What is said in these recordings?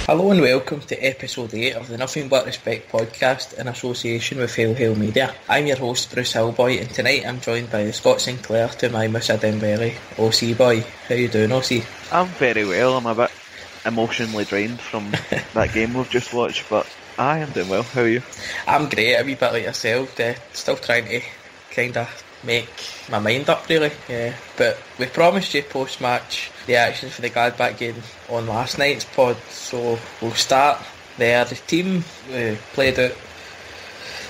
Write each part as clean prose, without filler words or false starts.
Hello and welcome to episode 8 of the Nothing But Respect podcast in association with Hail Media. I'm your host Brucehillbhoy, and tonight I'm joined by Scott Sinclair to my Musa Dembele, OC boy. How you doing, OC? I'm very well. I'm a bit emotionally drained from that game we've just watched, but I am doing well. How are you? I'm great, a wee bit like yourself. Still trying to kind of make my mind up really, but we promised you post-match reactions for the Gladbach game on last night's pod, so we'll start there. The team played out,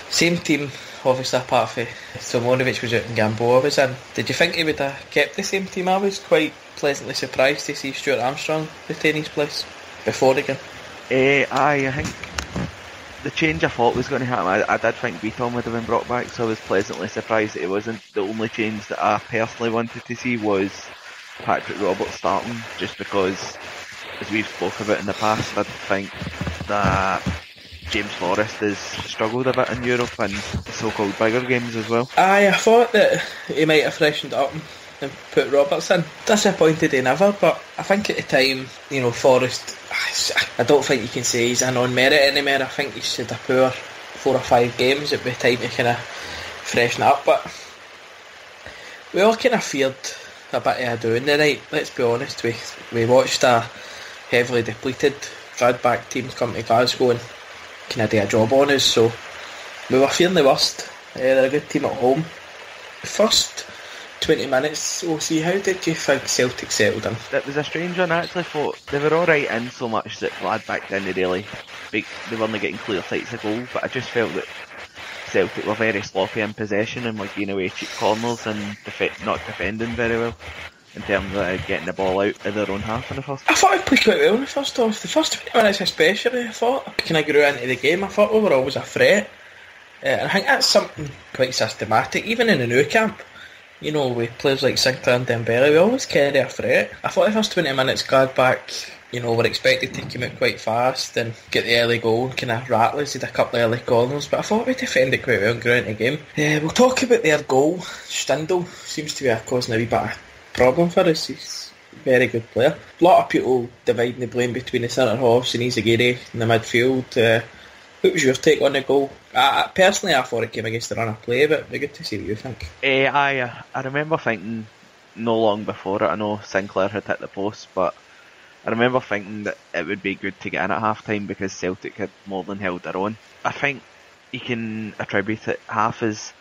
same team obviously apart from Simonovic was out and Gamboa was in. Did you think he would have kept the same team? I was quite pleasantly surprised to see Stuart Armstrong retain his place before the game. I think the change I thought was going to happen, I did think Beaton would have been brought back, so I was pleasantly surprised that it wasn't. The only change that I personally wanted to see was Patrick Roberts starting, just because, as we've spoken about in the past, I think that James Forrest has struggled a bit in Europe and so-called bigger games as well. I thought that he might have freshened up and put Roberts in. Disappointed he never, but I think at the time, Forrest, I don't think you can say he's in on merit anymore. I think he's had a poor 4 or 5 games. It'd be time to kind of freshen up, but we all kind of feared a bit of a doing the night, let's be honest. We watched a heavily depleted Gladbach team come to Glasgow and kind of do a job on us, so we were fearing the worst. They're a good team at home. The first 20 minutes, OC, how did you think Celtic settled in? It was a strange one. I actually thought they were alright in so much that Gladbach didn't really, they weren't getting clear sights of goal, but I just felt that Celtic were very sloppy in possession and were giving away cheap corners and not defending very well in terms of getting the ball out of their own half in the first. I thought we played quite well in the first half. The first 20 minutes especially, I thought, kind of grew into the game. I thought we were always a threat. And I think that's something quite systematic, even in the new camp. With players like Sinclair and Dembele, we always carry a threat. I thought the first 20 minutes Gladbach, were expected to come out quite fast and get the early goal and kind of rattle us, did a couple of early corners, but I thought we defended quite well and grew into the game. We'll talk about their goal. Stindl seems to be causing a wee bit of problem for us. He's a very good player. A lot of people dividing the blame between the centre-halves and Izagiri in the midfield. What was your take on the goal? Personally, I thought it came against the run of play, but it'd be good to see what you think. I remember thinking no long before it, I know Sinclair had hit the post, but I remember thinking that it would be good to get in at half time because Celtic had more than held their own. I think you can attribute it half as,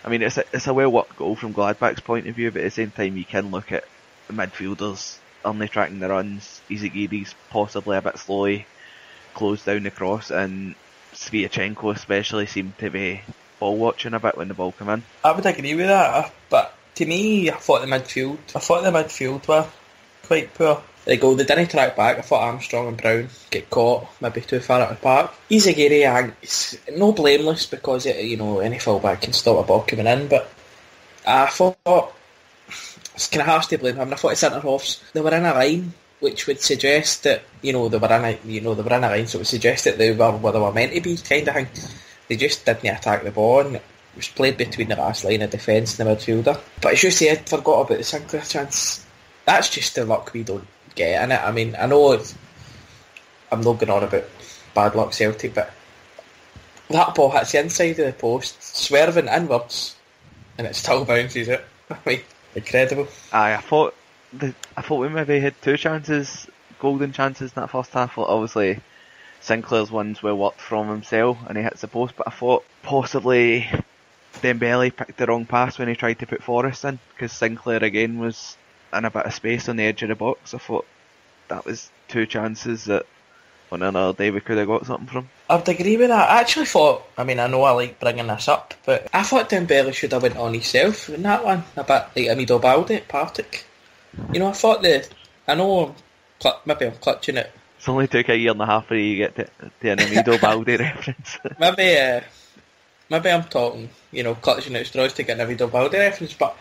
it's a well worked goal from Gladbach's point of view, but at the same time you can look at the midfielders only tracking the runs. Izagiri's possibly a bit slowly closed down the cross, and Sviatchenko especially seemed to be ball watching a bit when the ball came in. I would agree with that, but to me, I thought the midfield were quite poor. The goal, they didn't track back. I thought Armstrong and Brown get caught maybe too far out of the park. Izagiri, it's no blameless because any fullback can stop a ball coming in, but I thought it's kind of harsh to blame him. I thought the centre halves, they were in a line which would suggest that they were in a line, so it would suggest that they were where they were meant to be, kind of thing. They just didn't attack the ball, and it was played between the last line of defence and the midfielder. But as you said, forgot about the Sinclair chance. That's just the luck we don't get in it. I know I'm not going on about bad luck Celtic, but that ball hits the inside of the post, swerving inwards, and it still bounces out. Incredible. I thought we maybe had 2 chances, golden chances in that first half. Obviously Sinclair's one's well worked from himself and he hits the post, but I thought possibly Dembele picked the wrong pass when he tried to put Forrest in, because Sinclair again was in a bit of space on the edge of the box. I thought that was 2 chances that on another day we could have got something from. I would agree with that. I actually thought, I know I like bringing this up, but I thought Dembele should have went on himself in that one, a bit like Amido Balde at Partick. I thought maybe I'm clutching it. It's only took a year and a half for you to get to an Amido Balde reference. Maybe I'm talking, clutching at straws to get an Amido Balde reference, but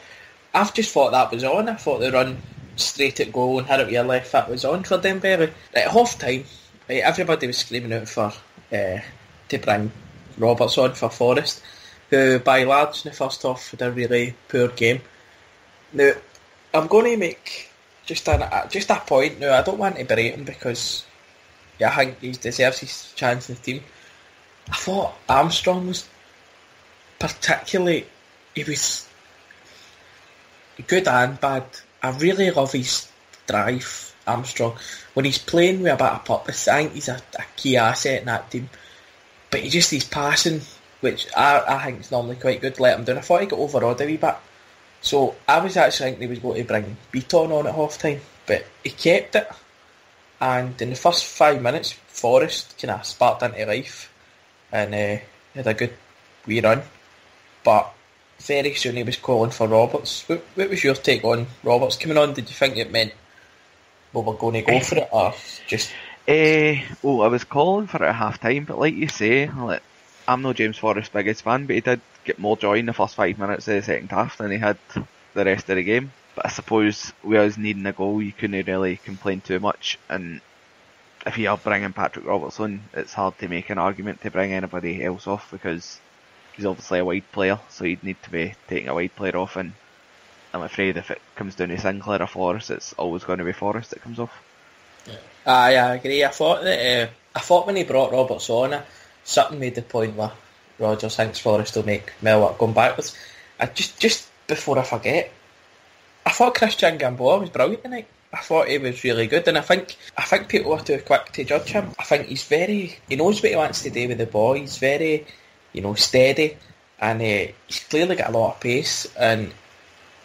I've just thought that was on. I thought the run straight at goal and hit it with your left foot was on for Dembele. At half time, everybody was screaming out for to bring Roberts on for Forrest, who by large in the first half had a really poor game. Now, I'm going to make just a point now. I don't want to berate him because I think he deserves his chance in the team. I thought Armstrong was particularly, he was good and bad. I really love his drive, Armstrong. When he's playing with a bit of purpose, I think he's a key asset in that team. But his passing, which I think is normally quite good, let him down. I thought he got overawed a wee bit. So I was actually thinking he was going to bring Beaton on at half time, but he kept it. And in the first 5 minutes, Forrest kind of sparked into life and had a good wee run. But very soon he was calling for Roberts. What was your take on Roberts coming on? Did you think it meant we were going to go for it, or just... I was calling for it at half time, but like you say, I'm no James Forrest's biggest fan, but he did get more joy in the first 5 minutes of the second half than he had the rest of the game. But I suppose with us needing a goal, you couldn't really complain too much, and if you are bringing Patrick Roberts on, it's hard to make an argument to bring anybody else off, because he's obviously a wide player, so you'd need to be taking a wide player off, and I'm afraid if it comes down to Sinclair or Forrest, it's always going to be Forrest that comes off. I agree. I thought when he brought Roberts on, Sutton made the point where Rodgers thinks Forrest will make Millwall going backwards. Just before I forget, I thought Christian Gamboa was brilliant tonight. I thought he was really good, and I think people are too quick to judge him. I think he knows what he wants to do with the ball. He's very, steady, and he's clearly got a lot of pace. And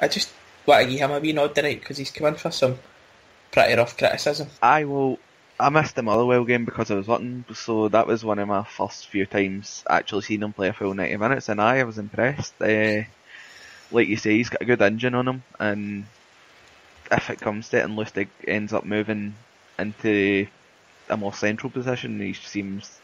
I just want to give him a wee nod tonight because he's come in for some pretty rough criticism. I missed the Motherwell game because I was working, so that was one of my first few times actually seeing him play a full 90 minutes, and I was impressed. Like you say, he's got a good engine on him, and if it comes to it and Lustig ends up moving into a more central position, he seems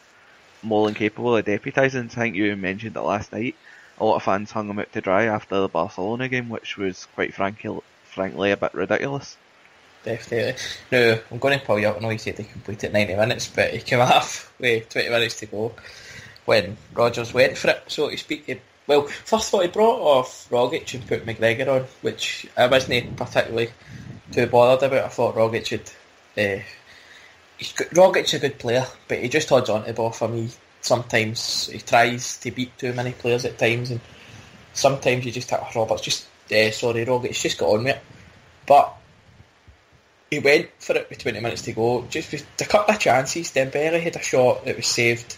more than capable of deputising. I think you mentioned it last night. A lot of fans hung him out to dry after the Barcelona game, which was quite frankly a bit ridiculous. Definitely. Now, I'm going to pull you up. I know he said he completed 90 minutes, but he came off with 20 minutes to go when Rodgers went for it, so to speak. Well, first of all, he brought off Rogic and put McGregor on, which I wasn't particularly too bothered about. I thought Rogic's a good player, but he just holds on to the ball for me. Sometimes he tries to beat too many players at times, and sometimes you just think, Rogic just got on with it. But he went for it with 20 minutes to go. Just with a couple of chances, Dembele had a shot that was saved.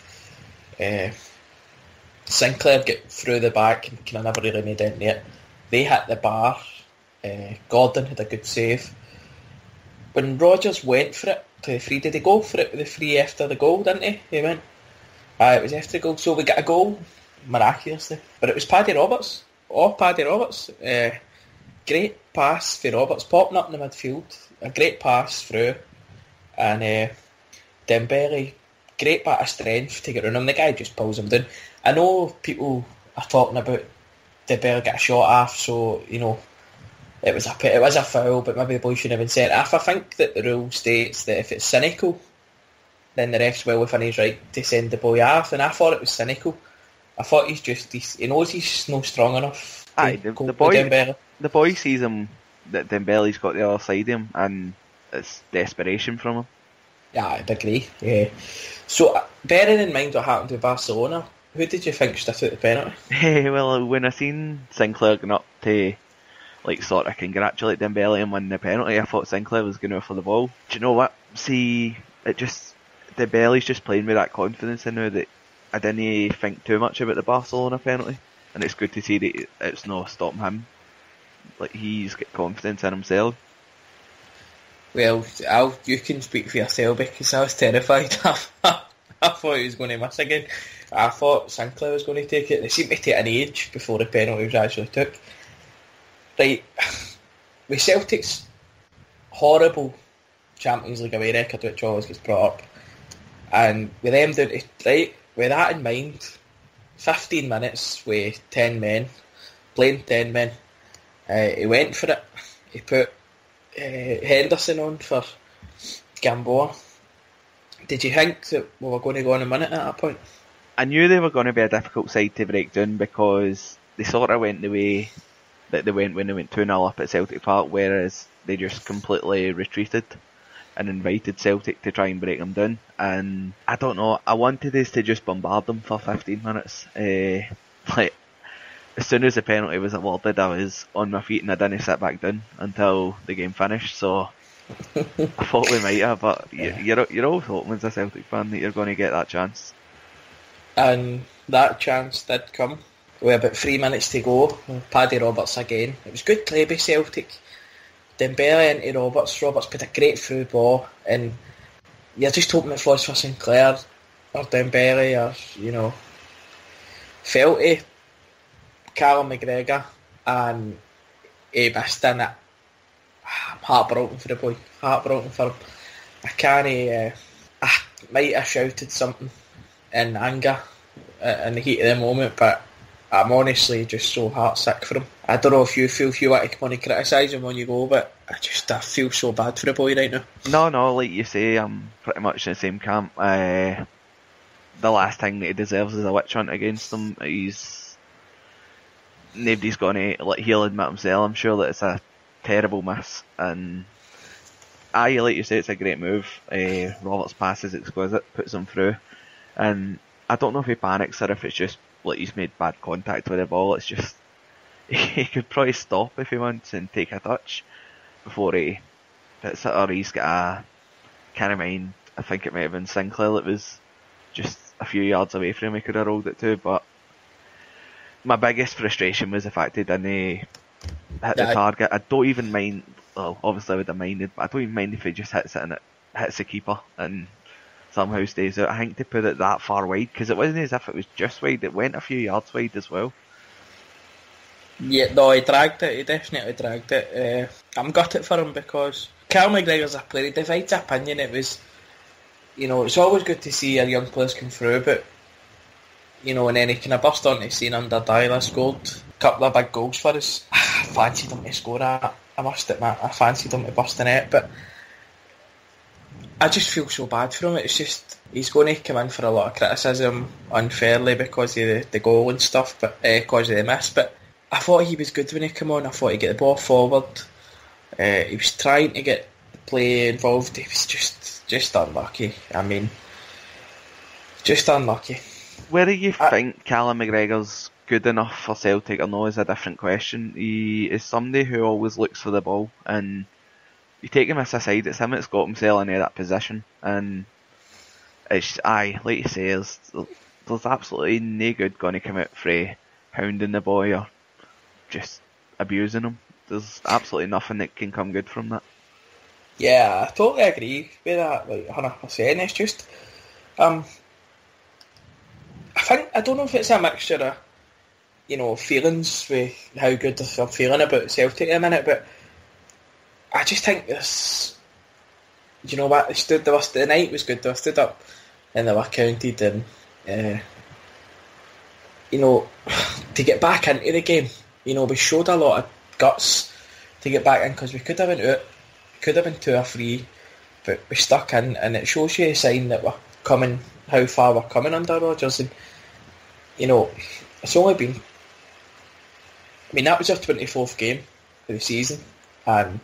Sinclair got through the back and kind of never really made into it. They hit the bar. Gordon had a good save. When Rodgers went for it to the free, did he go for it with the free after the goal, didn't he? He went. It was after the goal. So we got a goal, miraculously. But it was Paddy Roberts. Paddy Roberts. Great pass for Roberts, popping up in the midfield. A great pass through. And Dembele, great bit of strength to get around him. The guy just pulls him down. I know people are talking about Dembele get a shot off, so, it was a foul, but maybe the boy shouldn't have been sent off. I think that the rule states that if it's cynical, then the ref's well within his right to send the boy off, and I thought it was cynical. I thought he knows he's not strong enough to go with Dembele. The boy sees him, that Dembele's got the other side of him, and it's desperation from him. Yeah, I'd agree. Yeah. So, bearing in mind what happened to Barcelona, who did you think should have took the penalty? Well, when I seen Sinclair going up to sort of congratulate Dembele and win the penalty, I thought Sinclair was going to go for the ball. Do you know what? See, Dembele's just playing with that confidence now that I didn't think too much about the Barcelona penalty, and it's good to see that it's not stopping him. He's got confidence in himself. Well, you can speak for yourself because I was terrified. I thought he was going to miss again. I thought Sinclair was going to take it. They seemed to take an age before the penalty was actually took. Right, with Celtic's horrible Champions League away record, which always gets brought up, and with them down to, right, with that in mind, 15 minutes with 10 men, playing 10 men, he went for it. He put Henderson on for Gamboa. Did you think that we were going to go on a minute at that point? I knew they were going to be a difficult side to break down because they sort of went the way that they went when they went 2-0 up at Celtic Park, whereas they just completely retreated. and invited Celtic to try and break them down. And I don't know, I wanted us to just bombard them for 15 minutes. Like, as soon as the penalty was awarded, I was on my feet and I didn't sit back down until the game finished. So I thought we might have, but you're always hoping as a Celtic fan that you're going to get that chance. And that chance did come. With about 3 minutes to go, Paddy Roberts again. It was good play by Celtic. Dembele into Roberts. Roberts put a great through ball, and you're just hoping it was for Sinclair or Dembele or, you know, Felty, Callum McGregor, and he missed in it. I'm heartbroken for the boy. Heartbroken for him. I might have shouted something in anger in the heat of the moment, but I'm honestly just so heartsick for him. I don't know if you feel you want to come on and criticise him when you go, but I feel so bad for the boy right now. No, like you say, I'm pretty much in the same camp. The last thing that he deserves is a witch hunt against him. Nobody's going to, like, he'll admit himself, I'm sure, that it's a terrible miss. And like you say, it's a great move. Roberts' pass is exquisite, puts him through. And I don't know if he panics or if it's just like he's made bad contact with the ball. It's just he could probably stop if he wants and take a touch before he hits it, or he's got a kind of mind. I think it might have been Sinclair that was just a few yards away from him. He could have rolled it to, but my biggest frustration was the fact he didn't hit the target. I don't even mind. Well, obviously I would have minded, but I don't even mind if he just hits it and it hits the keeper and somehow stays out. I think to put it that far wide, because it wasn't as if it was just wide, it went a few yards wide as well. Yeah, no, he dragged it, he definitely dragged it. I'm gutted for him because Cal McGregor's a player, he divides opinion. It was, you know, it's always good to see our young players come through, but, you know, and then he kind of burst onto the scene under Dyla, scored a couple of big goals for us. I fancied him to score that, I must admit, I fancied him to bust the net, but I just feel so bad for him. It's just, he's going to come in for a lot of criticism unfairly because of the goal and stuff, but because of the miss. But I thought he was good when he came on. I thought he'd get the ball forward. He was trying to get the play involved. He was just unlucky. I mean, just unlucky. Whether you think Callum McGregor's good enough for Celtic or no is a different question. He is somebody who always looks for the ball, and you take him as a side, it's him that's got himself into that position, and it's, like you say, there's absolutely no good going to come out for hounding the boy or just abusing him. There's absolutely nothing that can come good from that. Yeah, I totally agree with that, like 100%. It's just, I don't know if it's a mixture of, you know, feelings with how good I'm feeling about Celtic in a minute, but I just think this, you know what, the night was good. They stood up and they were counted, and you know, to get back into the game, you know, we showed a lot of guts to get back in, because we could have been out, could have been 2 or 3, but we stuck in, and it shows you a sign that we're coming, how far we're coming under Rodgers. And you know, it's only been, I mean, that was our 24th game of the season, and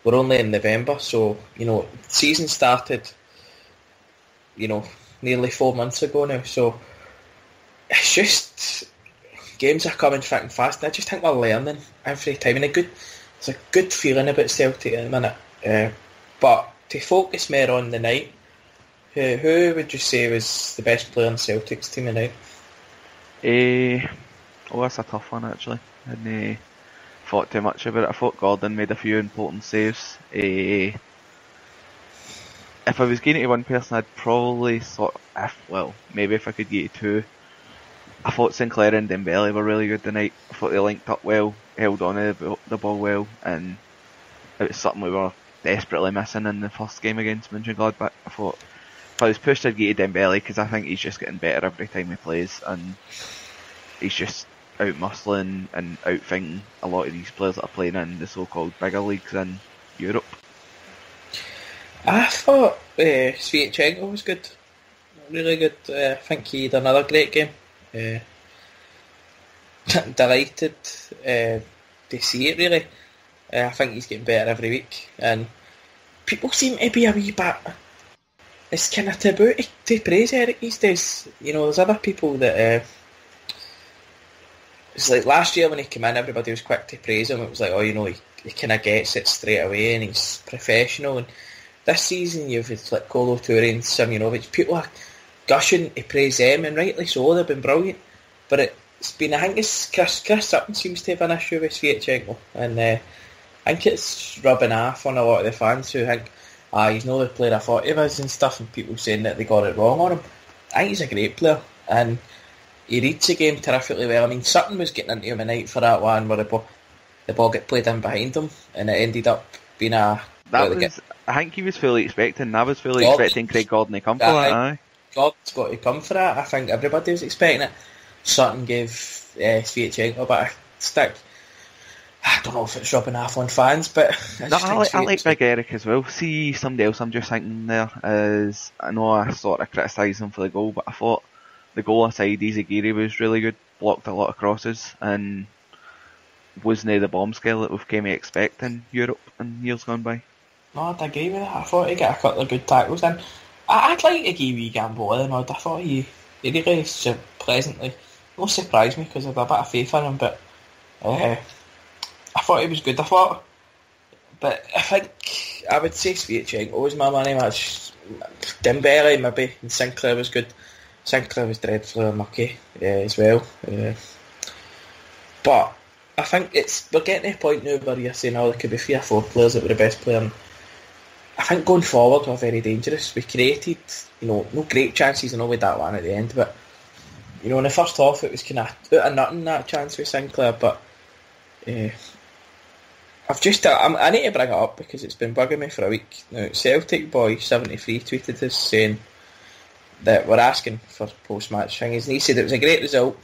we're only in November, so, you know, the season started, you know, nearly 4 months ago now, so it's just, games are coming thick and fast, and I just think we're learning every time, and it's a good feeling about Celtic at the minute, but to focus more on the night, who would you say was the best player in Celtic's team tonight? That's a tough one, actually. I hadn't thought too much about it. I thought Gordon made a few important saves. If I was getting to one person, I'd probably maybe if I could get to 2. I thought Sinclair and Dembele were really good tonight. I thought they linked up well, held on to the ball well, and it was something we were desperately missing in the first game against Monchengladbach. I thought if I was pushed, I'd get to Dembele, because I think he's just getting better every time he plays, and he's just out-muscling and out-thinking a lot of these players that are playing in the so-called bigger leagues in Europe. I thought s2e8 was good, really good. I think he had another great game. Delighted to see it, really. I think he's getting better every week, and people seem to be a wee bit... It's kind of taboo to praise Eric these days. You know, there's other people that... it's like last year when he came in, everybody was quick to praise him. It was like, oh, you know, he kind of gets it straight away and he's professional. And this season you've had like Kolo Toure and Simunovic. People are gushing to praise them, and rightly so, they've been brilliant. But it's been, I think it's Chris Sutton seems to have an issue with s2e8, and I think it's rubbing off on a lot of the fans who think, he's not the player I thought he was and stuff, and people saying that they got it wrong on him. I think he's a great player, and he reads the game terrifically well. I mean, Sutton was getting into him a night for that one where the ball got played in behind him, and it ended up being a... I think he was fully expecting. I was fully expecting Craig Gordon to come for that. Aye. Gordon's got to come for that. I think everybody was expecting it. Sutton gave s2e8 a bit of stick. I don't know if it's rubbing off on fans, but... I like Big Eric as well. See, somebody else I'm just thinking there is... I know I sort of criticised him for the goal, but I thought the goal aside, Izagiri was really good. Blocked a lot of crosses, and wasn't the bombshell that we've came to expect in Europe in years gone by. No, I'd agree with that. I thought he got a couple of good tackles in. I'd like to give wee Gamble in. I thought he really pleasantly... Not surprised me because I had a bit of faith in him, but I thought he was good. But I think I would say s2e8 was my money match. Dembele maybe, and Sinclair was good. Sinclair was dreadfully unlucky as well. But I think we're getting to a point now where you're saying, there could be 3 or 4 players that were the best player. And I think going forward we're very dangerous. We created, no great chances, I know with that one at the end, but in the first half it was kind of out of nothing, that chance with Sinclair. But I need to bring it up because it's been bugging me for a week now. Celtic-Boy 73 tweeted us saying that we're asking for post-match things, and he said it was a great result,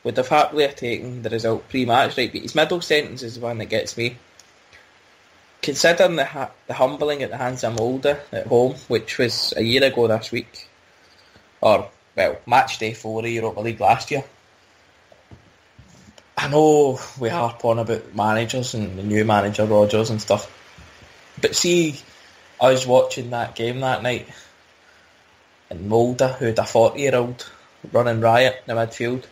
would have happily taken the result pre-match, right? But his middle sentence is the one that gets me. Considering the humbling at the hands of Molde at home, which was a year ago this week, or match day 4 of Europa League last year. I know we harp on about managers and the new manager Rodgers and stuff, but see, I was watching that game that night, and Molde, who had a 40-year-old running riot in the midfield,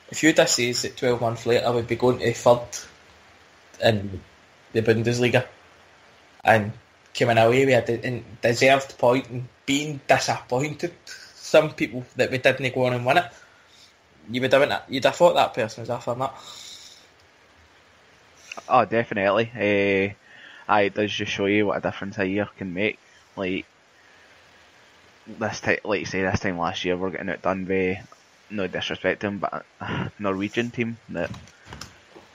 if you'd have said that 12 months later we'd be going to third in the Bundesliga and coming away with a deserved point and being disappointed, some people that we didn't go on and win it, you'd have thought that person was after that. Oh, definitely. It does just show you what a difference a year can make. Like this time last year we're getting outdone by, no disrespect to him, but a Norwegian team that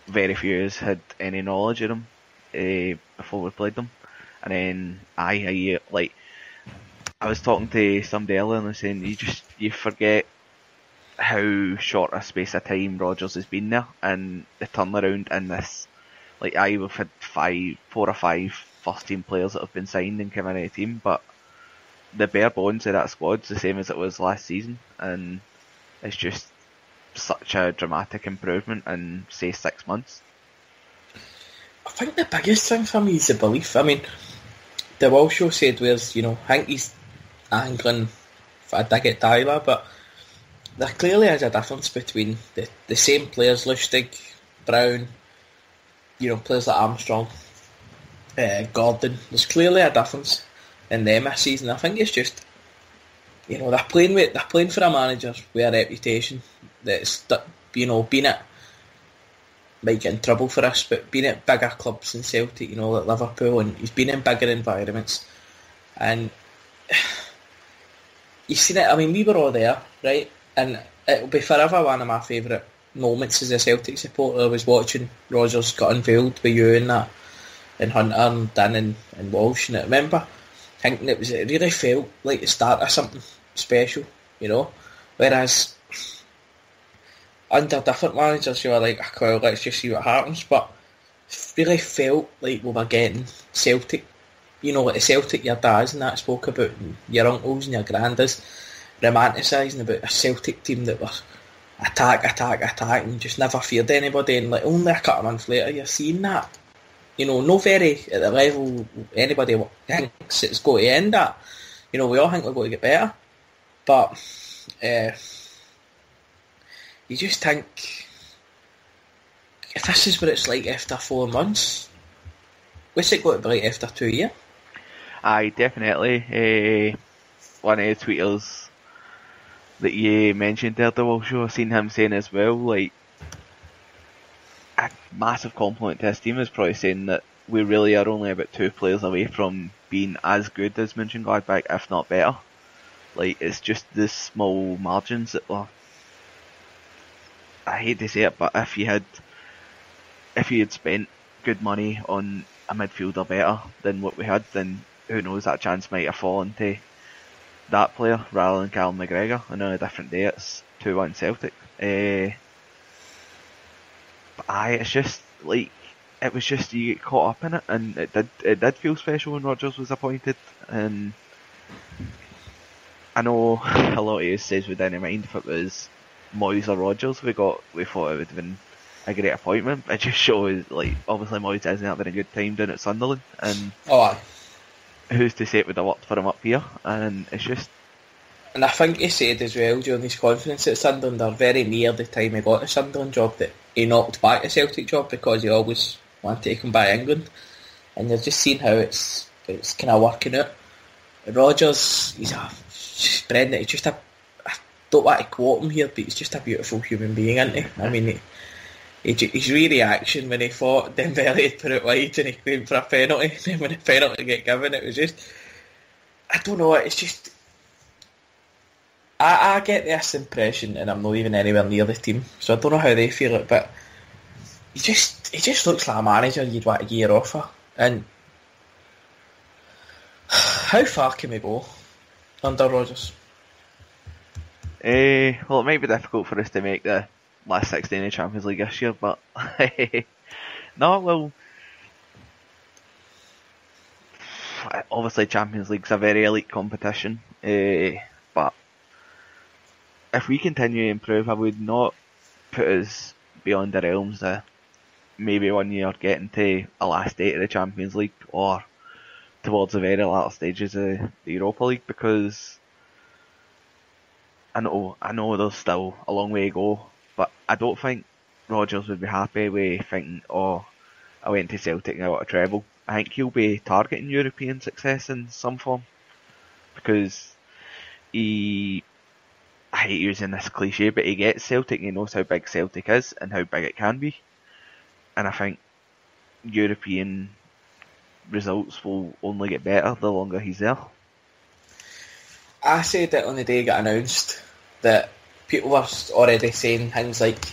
very few of us had any knowledge of them before we played them. And then I was talking to somebody earlier and they were saying you forget how short a space of time Rodgers has been there, and the turnaround in this. We've had 4 or 5 first team players that have been signed and come into the team, but the bare bones of that squad's the same as it was last season, and it's just such a dramatic improvement in, say, 6 months. I think the biggest thing for me is the belief. I mean, the Walsh show said I think he's angling for a dig at Tyler, but there clearly is a difference between the same players, Lustig, Brown, players like Armstrong, Gordon. There's clearly a difference in them this season. I think it's just, they're playing for a manager with a reputation that's, been at, might get in trouble for us, but being at bigger clubs in Celtic, like Liverpool, and he's been in bigger environments, and you've seen it. I mean, we were all there, right? And it'll be forever one of my favourite moments as a Celtic supporter was watching Rodgers got unveiled with you and that, and Hunter and Dinn and Walsh, and I remember thinking it really felt like the start of something special, whereas under different managers you were like, well, let's just see what happens, but it really felt like we were getting Celtic, like the Celtic your dads and that spoke about, and your uncles and your grandads romanticising about a Celtic team that were attack and just never feared anybody, and only a couple of months later you're seeing that not very at the level anybody thinks it's going to end at. We all think we're going to get better, but you just think, if this is what it's like after 4 months, what's it going to be like after 2 years? Aye, definitely. One of the tweeters that you mentioned there, the Walsh show, I've seen him saying as well, like, a massive compliment to his team is probably saying that we really are only about 2 players away from being as good as Monchengladbach, if not better. Like, it's just the small margins that were, I hate to say it, but if you had spent good money on a midfielder better than what we had, then who knows, that chance might have fallen to that player rather than Callum McGregor. And on a different day it's 2-1 Celtic. But it's just like, it was just, you get caught up in it, and it did feel special when Rodgers was appointed. And I know a lot of you says we didn't mind if it was Moyes or Rodgers we thought it would have been a great appointment. It just shows, like, obviously Moyes hasn't having a good time down at Sunderland, and who's to say it would have worked for him up here? And it's just, and I think he said as well during his conference at Sunderland, or very near the time he got the Sunderland job, that he knocked back the Celtic job because he always wanted to come back to England. And you're just seeing how it's kind of working out. Rodgers, Brendan, he's just I don't want to quote him here, but he's just a beautiful human being, isn't he? I mean, his reaction when he thought Dembele had put it wide and he claimed for a penalty, and then when the penalty got given, it was just, I don't know, it's just, I get this impression, and I'm not even anywhere near the team, so I don't know how they feel it, but he just looks like a manager you'd want a year offer. And how far can we go under Rodgers? Well, it might be difficult for us to make the last 16 in the Champions League this year, but no, well, obviously Champions League's a very elite competition, but if we continue to improve, I would not put us beyond the realms of maybe 1 year getting to a last 8 of the Champions League, or towards the very latter stages of the Europa League, because I know there's still a long way to go, but I don't think Rodgers would be happy with thinking, I went to Celtic and I got a treble. I think he'll be targeting European success in some form, because I hate using this cliche, but he gets Celtic and he knows how big Celtic is and how big it can be. And I think European results will only get better the longer he's there. I said it on the day it got announced that people were already saying things like,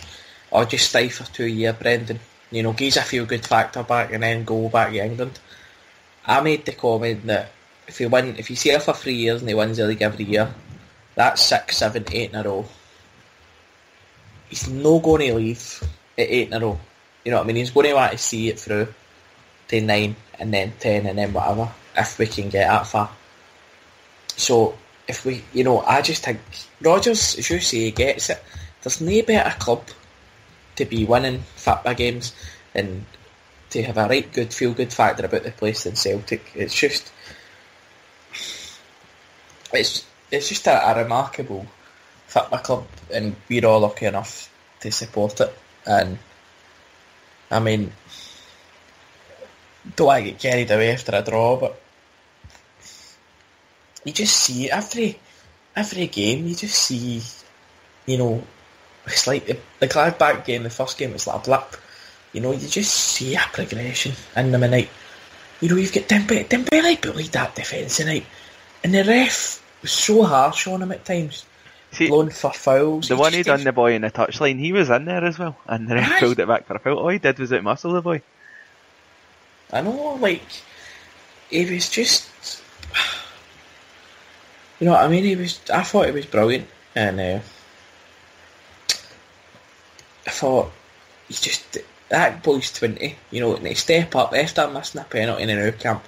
just stay for 2 years, Brendan. Give a feel-good factor back and then go back to England. I made the comment that if you see him for 3 years and he wins the league every year, that's 6, 7, 8 in a row. He's no going to leave at 8 in a row. You know what I mean? He's going to want to see it through to 9 and then 10 and then whatever, if we can get that far. So, if we, I just think Rodgers, as you say, he gets it. There's no better club to be winning football games and to have a right good feel-good factor about the place than Celtic. It's just, it's just a remarkable football club, and we're all lucky enough to support it. And I mean, don't want to get carried away after a draw, but you just see every game. You just see, it's like the Gladbach game. The first game was like a blip. You just see a progression in them, and you've got Dembele bullied that defence tonight, and the ref was so harsh on him at times. See, blown for fouls. The one he done the boy in the touchline, he was in there as well, and the ref pulled it back for a foul. All he did was outmuscle the boy. I know, he was just, you know what I mean? I thought he was brilliant, and I thought he's just, that boy's 20, and he step up after missing a penalty in the Nou Camp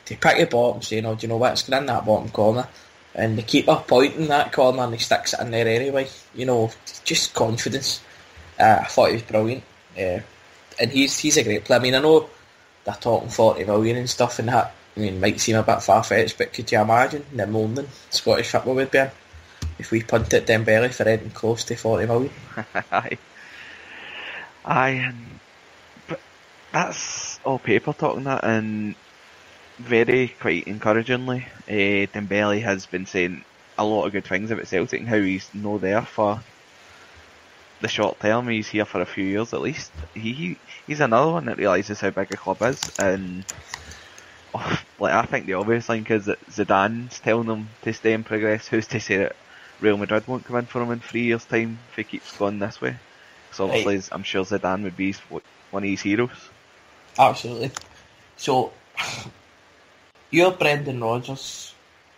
to pick the ball and say, do you know what, it's going in that bottom corner. And the keeper pointing that corner and he sticks it in there anyway. Just confidence. I thought he was brilliant. And he's a great player. I mean, I know they're talking 40 million and stuff, and that, I mean, might seem a bit far-fetched, but could you imagine the moaning Scottish football would be in if we punted Dembele for anything close to 40 million? Aye, but that's all paper talking that, and very quite encouragingly, Dembele has been saying a lot of good things about Celtic and how he's no there for the short term. He's here for a few years at least. He's another one that realises how big a club is, and I think the obvious link is that Zidane's telling them to stay and progress. Who's to say that Real Madrid won't come in for him in 3 years' time if he keeps going this way? So obviously, I'm sure Zidane would be one of his heroes. Absolutely. So, you're Brendan Rodgers.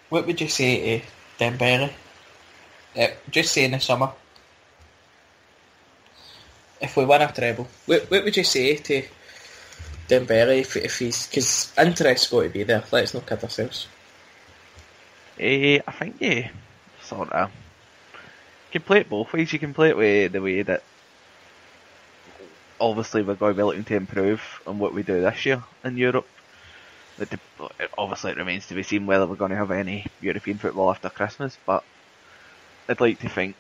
What would you say to Dembele? Just say in the summer, if we win a treble, what would you say to Dembele if he's... Because interest's got to be there, let's not kid ourselves. I think you sort of... You can play it both ways. You can play it the way that obviously we're going to be looking to improve on what we do this year in Europe. Obviously it remains to be seen whether we're going to have any European football after Christmas, but I'd like to think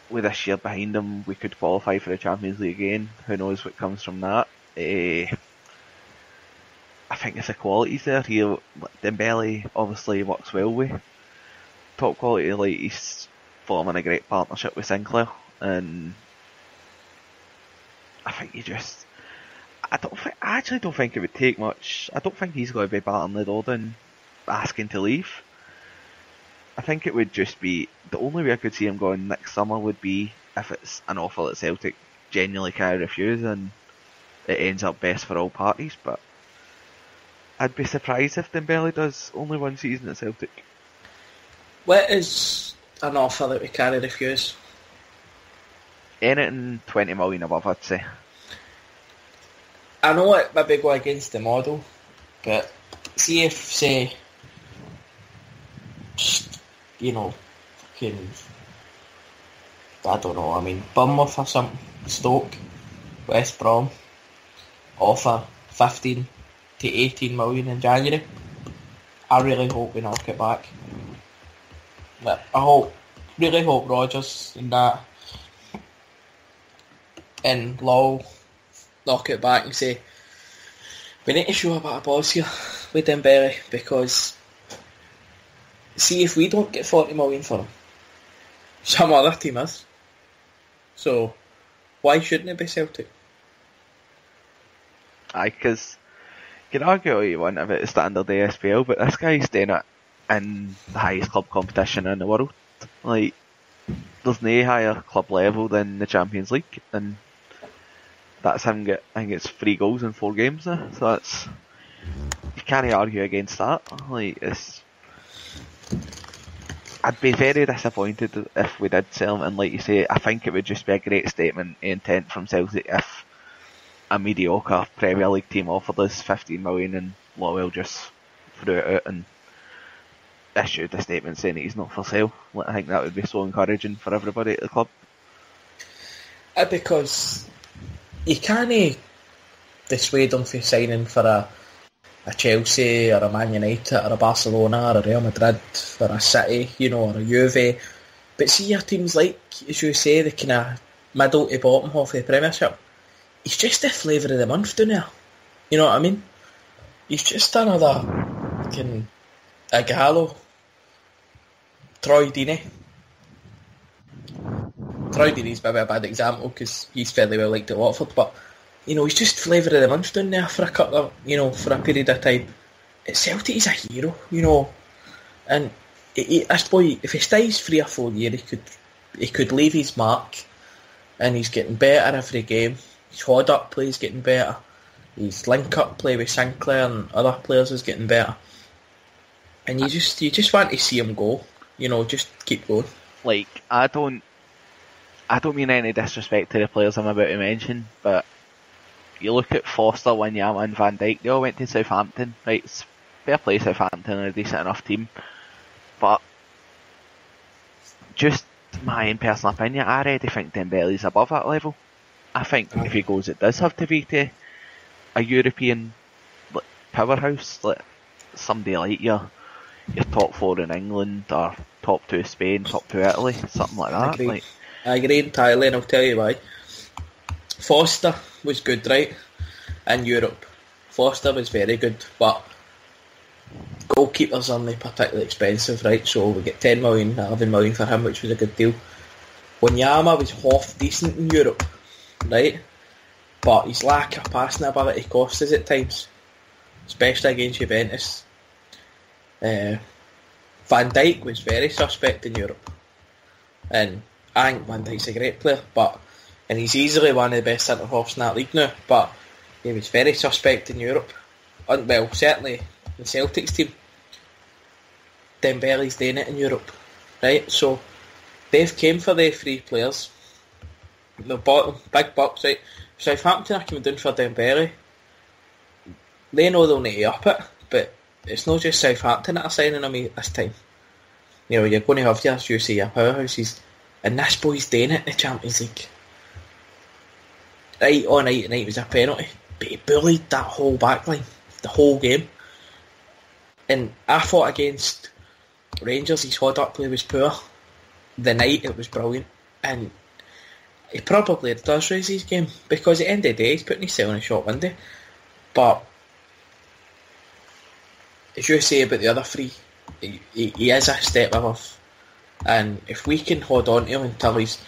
with this year behind them we could qualify for the Champions League again. Who knows what comes from that. I think it's the qualities there. Dembele obviously works well with top quality, like he's forming a great partnership with Sinclair, and I think I actually don't think it would take much. I don't think he's going to be batting the door down asking to leave. I think it would just be, the only way I could see him going next summer would be if it's an offer that Celtic genuinely can't refuse and it ends up best for all parties, but I'd be surprised if Dembele does only one season at Celtic. What is an offer that we can't refuse? Anything 20 million above, I'd say. I know it maybe go against the model, but see if, say, fucking, I don't know, I mean, Bournemouth or something, Stoke, West Brom, offer 15 to 18 million in January. I really hope we knock it back. But I really hope Rodgers and that and Law knock it back and say, we need to show a bit of balls here with Dembele, because see if we don't get 40 million for him, some other team is. So why shouldn't it be Celtic? Aye, because you can argue all you want about the standard ASPL, but this guy's doing it in the highest club competition in the world. Like, there's no higher club level than the Champions League, and that's him I think it's 3 goals in 4 games now, so that's, you can't argue against that. Like, I'd be very disappointed if we did sell him, and like you say, I think it would just be a great statement of intent from Celtic if a mediocre Premier League team offered us 15 million and Lowell just threw it out and issued a statement saying that he's not for sale. I think that would be so encouraging for everybody at the club. Because you can't dissuade them from signing for a Chelsea or a Man United or a Barcelona or a Real Madrid or a City, or a Juve. But see your teams like, as you say, the kind of middle to bottom half of the Premiership, he's just the flavour of the month down there. You know what I mean? He's just another fucking Ighalo. Troy Deeney. Troy Deeney's maybe a bad example because he's fairly well liked at Watford, but he's just flavour of the month down there for a couple of, for a period of time. At Celtic, he's a hero, and this boy, if he stays 3 or 4 years, he could leave his mark, and he's getting better every game. His hold up play is getting better. His link up play with Sinclair and other players is getting better, and you just want to see him go. Just keep going. Like, I don't mean any disrespect to the players I'm about to mention, but you look at Foster, Wanyama and Van Dijk, they all went to Southampton, right? It's fair play, Southampton are a decent enough team, but just my own personal opinion, I already think Dembele's above that level. I think if he goes, it does have to be to a European powerhouse, like somebody like your top 4 in England or top 2 Spain, top 2 Italy, something like that. I agree entirely, and I'll tell you why. Foster was good, right, in Europe. Foster was very good, but goalkeepers aren't particularly expensive, right? So we get 10 million, 11 million for him, which was a good deal. Wanyama was half decent in Europe, right? But his lack of passing ability cost us at times, especially against Juventus. Van Dijk was very suspect in Europe, and I think Van Dijk's a great player, and he's easily one of the best centre-halves in that league now, but he was very suspect in Europe. Well, certainly the Celtic's team. Dembele's doing it in Europe, right? So they've came for the 3 players. They bought them, big bucks, right? Southampton are coming down for Dembele. They know they'll need to up it, but it's not just Southampton that are signing him this time. You know, you're going to have your powerhouses, and this boy's doing it in the Champions League. Right on night tonight was a penalty, but he bullied that whole backline, the whole game. And I thought against Rangers, his hold-up play was poor. The night it was brilliant, and he probably does raise his game, because at the end of the day he's putting himself in a short window. But as you say about the other 3, he is a step above, and if we can hold on to him until he's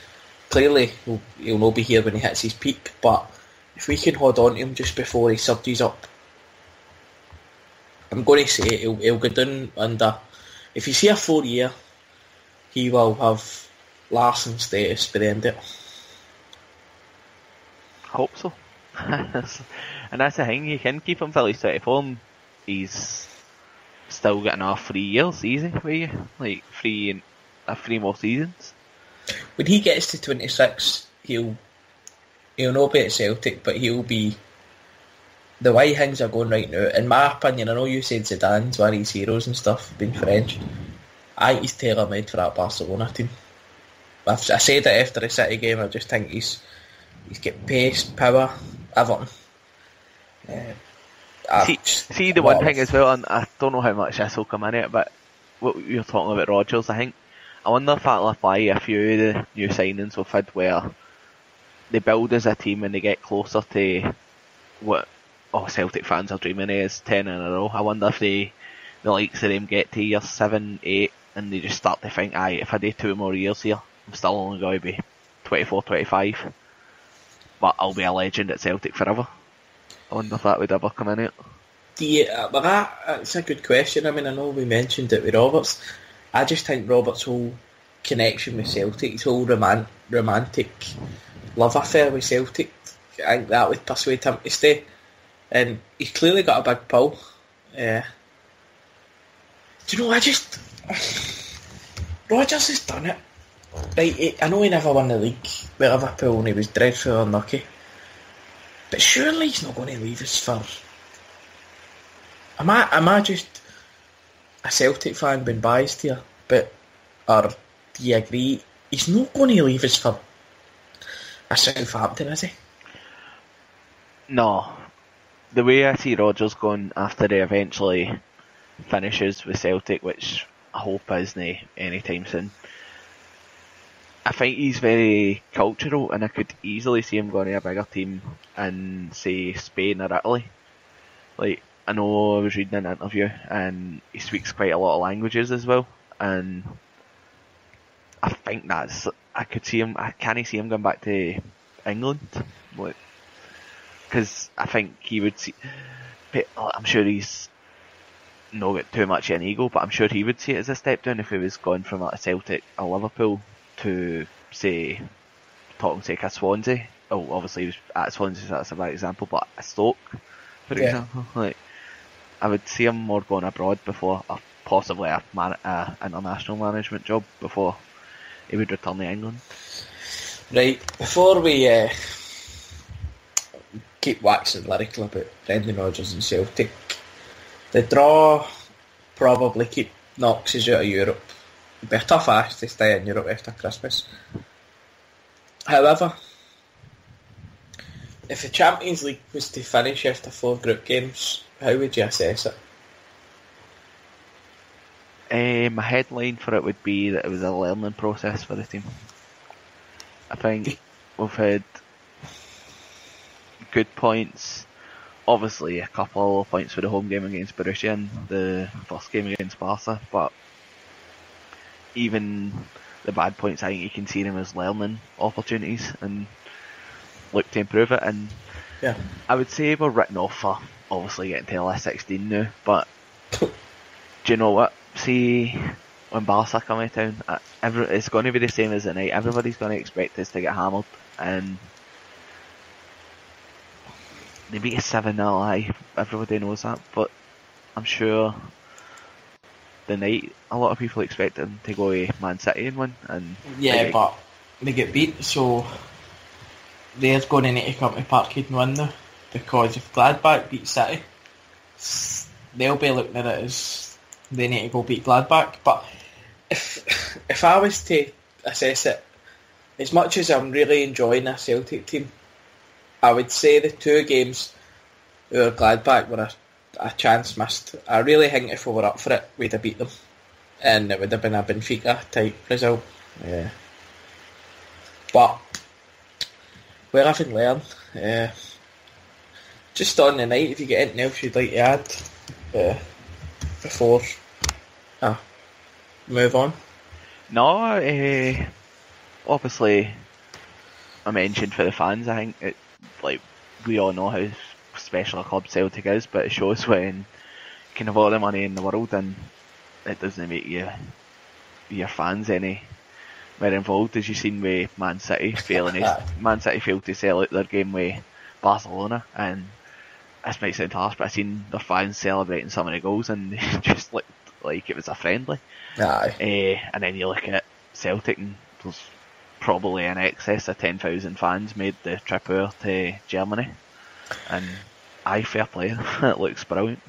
clearly he'll not be here when he hits his peak, but if we can hold on to him just before he subdues up, I'm going to say he'll go down under. If you see a 4-year, he will have Larson status by the end of it. Hope so. And that's the thing, you can keep him till he's 24, and he's still got another 3 years easy for you, like 3 more seasons. When he gets to 26, he'll not be at Celtic, but he'll be the way things are going right now. In my opinion, I know you said Zidane's one of his heroes and stuff, being French. I think he's tailor-made for that Barcelona team. I said it after the City game. I just think he's got pace, power, everything. See the one thing as well, and I don't know how much this will come in it, but what you're talking about Rodgers, I wonder if that'll apply a few of the new signings we've had, where they build as a team and they get closer to what Celtic fans are dreaming of, is 10 in a row. I wonder if the likes of them get to year 7, 8, and they just start to think, if I do 2 more years here, I'm still only going to be 24, 25, but I'll be a legend at Celtic forever. I wonder if that would ever come in it. Yeah, but that's a good question. I mean, I know we mentioned it with Roberts. I just think Roberts' whole connection with Celtic, his whole romantic love affair with Celtic, I think that would persuade him to stay. And he's clearly got a big pull. Do you know, Rodgers has done it. Right, I know he never won the league with Liverpool and he was dreadful unlucky. But surely he's not going to leave us for... Am I just a Celtic fan being biased here? Or do you agree? He's not going to leave us for a Southampton, is he? No. The way I see Rodgers going after he eventually finishes with Celtic, which I hope isn't anytime soon, I think he's very cultural, and I could easily see him going to a bigger team in, say, Spain or Italy. Like, I know I was reading an interview, and he speaks quite a lot of languages as well, and I think I can't see him going back to England, because I think he would see, I'm sure he's not got too much of an ego, but I'm sure he would see it as a step down if he was going from a Celtic or Liverpool to, say, a Swansea. Oh, obviously he was at Swansea, so that's a bad example, but a Stoke, for example. Like, I would see him more going abroad before, or possibly a international management job before he would return to England. Right, before we keep waxing lyrical about Brendan Rodgers and Celtic, the draw probably knocks us out of Europe. It'll be a tough ask to stay in Europe after Christmas. However, If the Champions League was to finish after 4 group games, how would you assess it? My headline for it would be that it was a learning process for the team. I think we've had good points. Obviously, a couple of points for the home game against Borussia and the first game against Barca, but even the bad points, I think you can see them as learning opportunities and look to improve it. And Yeah. I would say we're written off for obviously getting to the last 16 now, but do you know what? See, when Barca come to town, it's going to be the same as the night. Everybody's going to expect us to get hammered, and they beat us 7-0, everybody knows that, but I'm sure the night, a lot of people expect them to go to Man City and win. And Yeah, but they get beat, so they're going to need to come to Parkhead and win now, because if Gladbach beat City, they'll be looking at it as they need to go beat Gladbach. But if I was to assess it, as much as I'm really enjoying a Celtic team, I would say the 2 games where Gladbach were a chance missed. I really think if we were up for it, we'd have beat them, and it would have been a Benfica type result. Yeah. But we haven't learned. Just on the night, if you get anything else you'd like to add before move on? No, obviously, I mentioned for the fans, I think we all know how special a club Celtic is, but it shows when you can have all the money in the world and it doesn't make your fans any more involved, as you've seen with Man City Man City failed to sell out their game with Barcelona, and this might sound harsh, but I've seen their fans celebrating some of the goals and they just looked like it was a friendly. Aye. And then you look at Celtic, and there's probably in excess of 10,000 fans made the trip over to Germany, and fair play. It looks brilliant.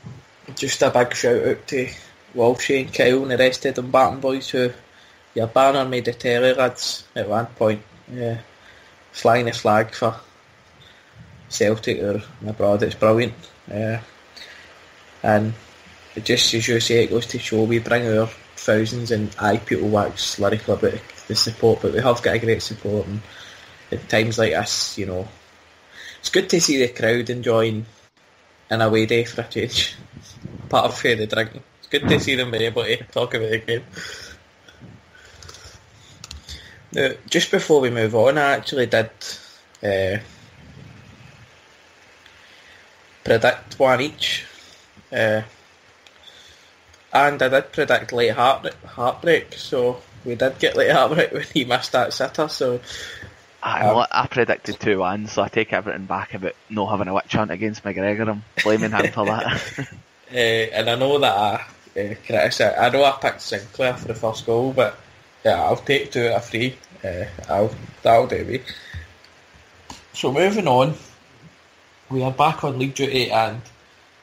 Just a big shout out to Walshy and Kyle and the rest of them Barton boys who your banner made the telly lads at one point. Yeah. Flying the flag for Celtic or abroad, it's brilliant. And it just, as you say, it goes to show we bring our thousands, and people wax lyrical about the support, but we have got a great support, and at times like this, it's good to see the crowd enjoying an away day for a change. Part of the drinking. It's good to see them be able to talk about the game. Now, just before we move on, I actually did predict one each. And I did predict late heartbreak, so we did get late heartbreak when he missed that sitter, so... I predicted 2-1, so I take everything back about not having a witch hunt against McGregor. I'm blaming him for that. And I know that I know I picked Sinclair for the first goal, but yeah, I'll take 2 out of 3. That'll do me. So moving on, we are back on league duty and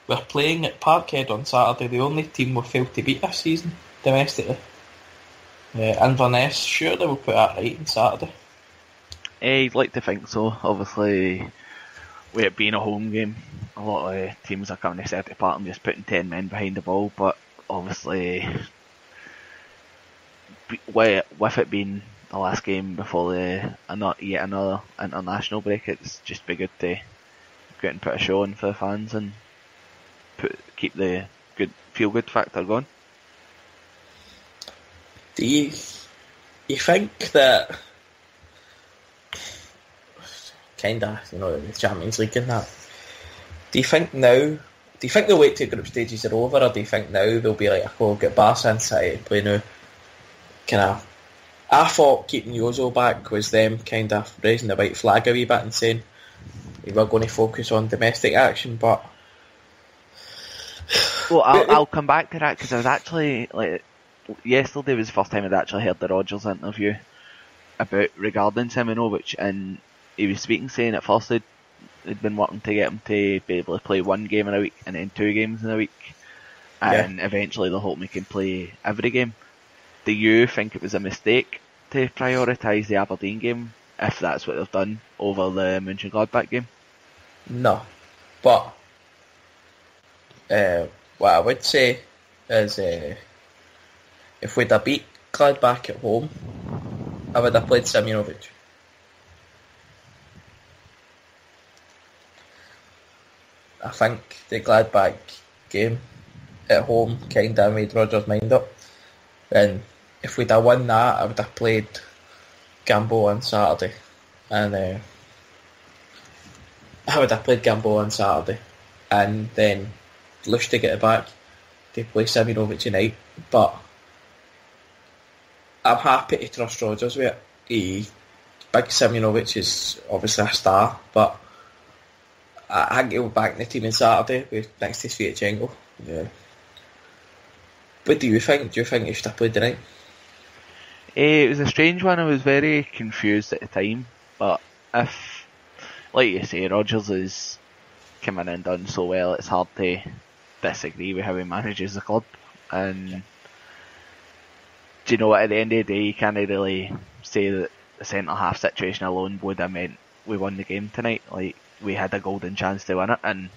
we're playing at Parkhead on Saturday, the only team we've failed to beat this season domestically. Inverness, surely we'll put that right on Saturday. I'd like to think so. Obviously, with it being a home game, a lot of teams are coming to Celtic Park and just putting 10 men behind the ball, but obviously, with it being the last game before yet another international break, it's just be good to go out and put a show on for the fans and keep the feel-good factor going. Do you think that the Champions League and that, do you think they'll wait till group stages are over, or do you think now they'll be like, oh, get Barca and City to play now? I thought keeping Yozo back was them kind of raising the white flag a wee bit and saying we were going to focus on domestic action, but... Well, I'll come back to that, because I was actually, yesterday was the first time I'd actually heard the Rodgers interview regarding Simonovic, and he was saying at first they'd been working to get him to be able to play 1 game in a week and then 2 games in a week, and eventually they'll hope he can play every game. Do you think it was a mistake to prioritise the Aberdeen game, if that's what they've done, over the Monchengladbach game? No. But what I would say is if we'd have beat Gladbach at home, I would have played Simunovic. I think the Gladbach game at home kind of made Rodgers' mind up. And if we'd have won that, I would have played Gambo on Saturday. And I would have played Gambo on Saturday. And then Lustig get it back to play Simunovic tonight. But I'm happy to trust Rodgers with it. Big Simunovic is obviously a star, but I think he'll back in the team on Saturday with next to s2e8. Yeah. What do you think? Do you think he should have played tonight? It was a strange one. I was very confused at the time, but if, like you say, Rodgers is coming in and done so well, it's hard to disagree with how he manages the club. And do you know what? At the end of the day, you can't really say that the centre half situation alone would have meant we won the game tonight. Like, we had a golden chance to win it, and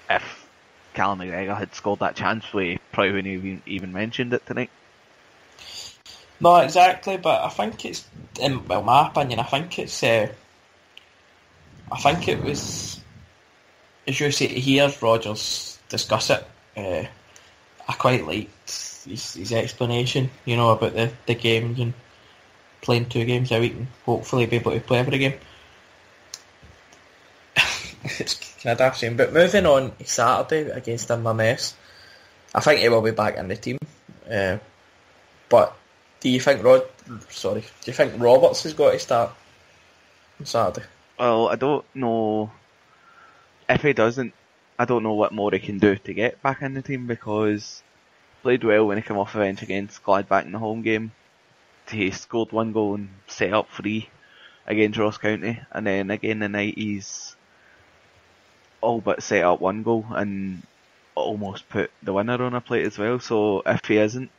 if Callum McGregor had scored that chance, we probably wouldn't have even mentioned it tonight. No, exactly, but I think it's, in my opinion, I think it was, as you say, to hear Rodgers discuss it, I quite liked his explanation, about the games and playing 2 games a week and hopefully be able to play every game. It's kind of daft saying, but moving on to Saturday against Inverness, I think he will be back in the team. But do you think Roberts has got to start on Saturday? Well, I don't know. If he doesn't, I don't know what more he can do to get back in the team, because he played well when he came off the bench against Gladbach in the home game. He scored 1 goal and set up 3 against Ross County, and then again tonight he's all but set up 1 goal and almost put the winner on a plate as well. So if he isn't,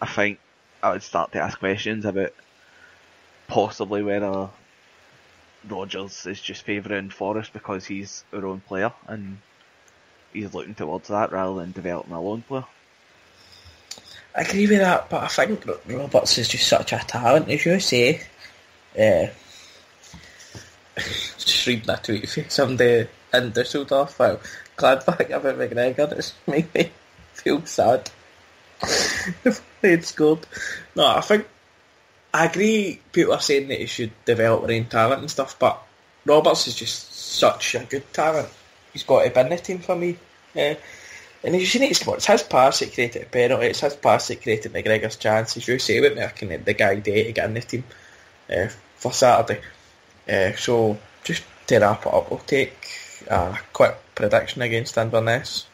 I think I would start to ask questions about possibly whether Rodgers is just favouring Forrest because he's our own player and he's looking towards that rather than developing a lone player. I agree with that, but I think Roberts is just such a talent, as you say. Just reading a tweet from somebody in Dusseldorf about Gladbach about McGregor, it's made me feel sad if they'd scored. No, I agree people are saying that he should develop their own talent and stuff, but Roberts is just such a good talent. He's got to be in the team for me. And as you see, it's his pass that created a penalty, it's his pass that created McGregor's chance. As you say, with making the guy day to get in the team for Saturday. So just to wrap it up, we'll take a quick prediction against Inverness.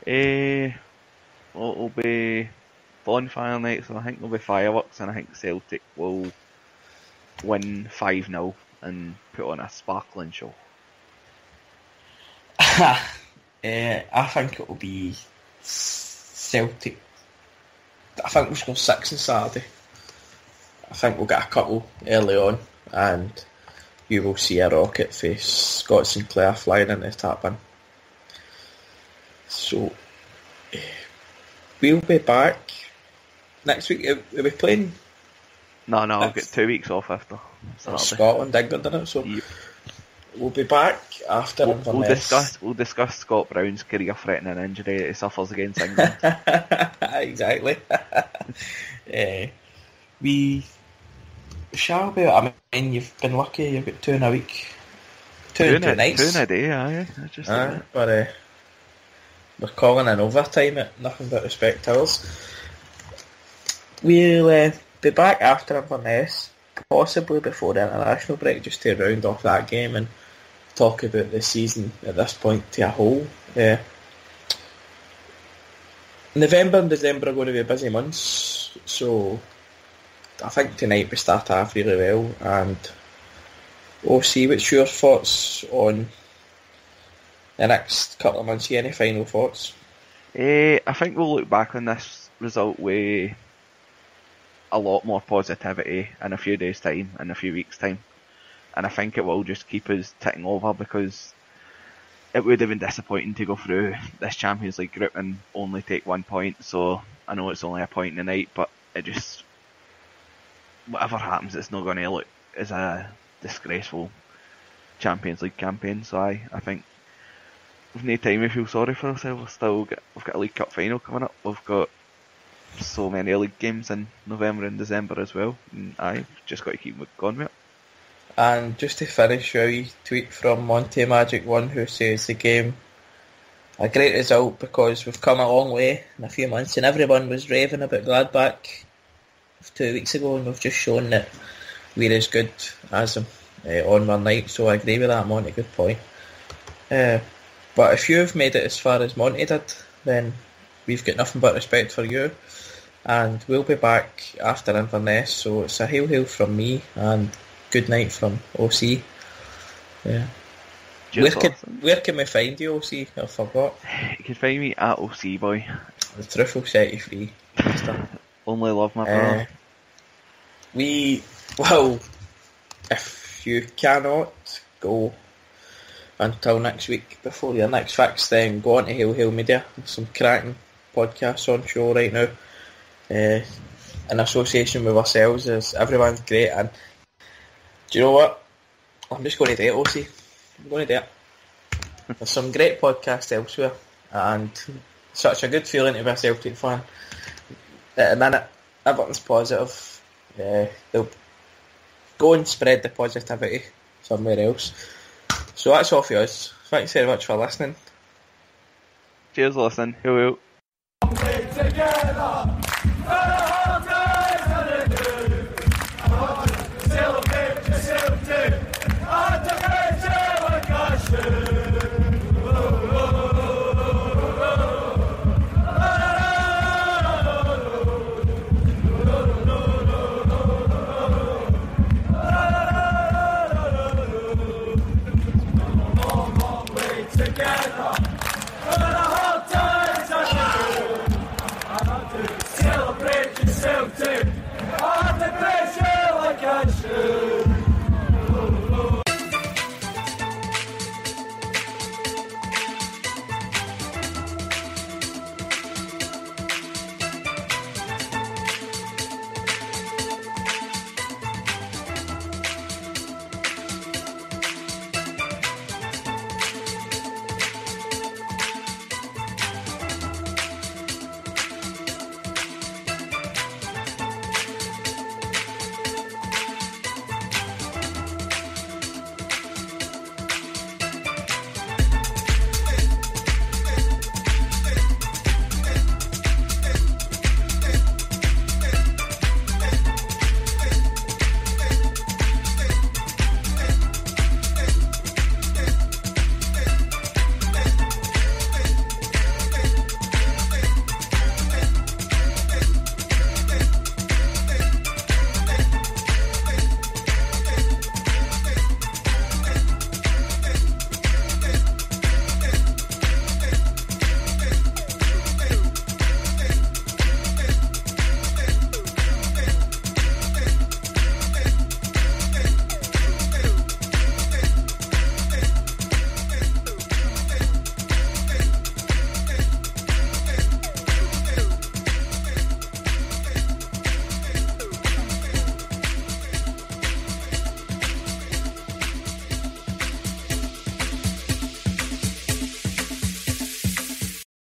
It'll be bonfire night, so I think there'll be fireworks, and I think Celtic will win 5-0 and put on a sparkling show. I think it'll be Celtic. I think we'll score 6 on Saturday. I think we'll get a couple early on, and you will see a rocket face Scott Sinclair flying into the tap in. So we'll be back next week. We'll be playing. No, I'll get 2 weeks off after Saturday. Scotland, England, innit? So yep. We'll be back after Inverness. We'll discuss Scott Brown's career-threatening injury that he suffers against England. Exactly. We shall be. I mean, you've been lucky. You've got 2 in a week. 2 nights. 2 in a day, aye. But we're calling in overtime at nothing but respect to us. We'll be back after Inverness, possibly before the international break, just to round off that game and talk about the season at this point to a whole. November and December are going to be busy months, so I think tonight we start off really well, and we'll see what's your thoughts on the next couple of months. Any final thoughts? I think we'll look back on this result with a lot more positivity in a few days' time, in a few weeks' time. and I think it will just keep us ticking over, because it would have been disappointing to go through this Champions League group and only take 1 point. So I know it's only a point in the night, but it just, whatever happens, it's not going to look as a disgraceful Champions League campaign. So I think we've no time to feel sorry for ourselves. We've got a League Cup final coming up. We've got so many league games in November and December as well. And I've just got to keep going with it. And just to finish, a wee tweet from Monty Magic 1, who says the game a great result because we've come a long way in a few months, and everyone was raving about Gladbach 2 weeks ago, and we've just shown that we're as good as them on one night. So I agree with that, Monty. Good point. But if you've made it as far as Monty did, then we've got nothing but respect for you, and we'll be back after Inverness. So it's a hail from me, and good night from OC. Yeah. Where can we find you, OC? I forgot. You can find me at Celtiic. The truth will set you free. Only love, my brother. If you cannot go until next week before your next fix, then go on to Hail Media. There's some cracking podcasts on show right now. In association with ourselves, as everyone's great. And do you know what? I'm just going to do it, OC. I'm going to do it. There's some great podcasts elsewhere, and such a good feeling to be a Celtic fan. At the minute, everything's positive. They'll go and spread the positivity somewhere else. So that's all for us. Thanks very much for listening. Cheers, listening. Who will? Together.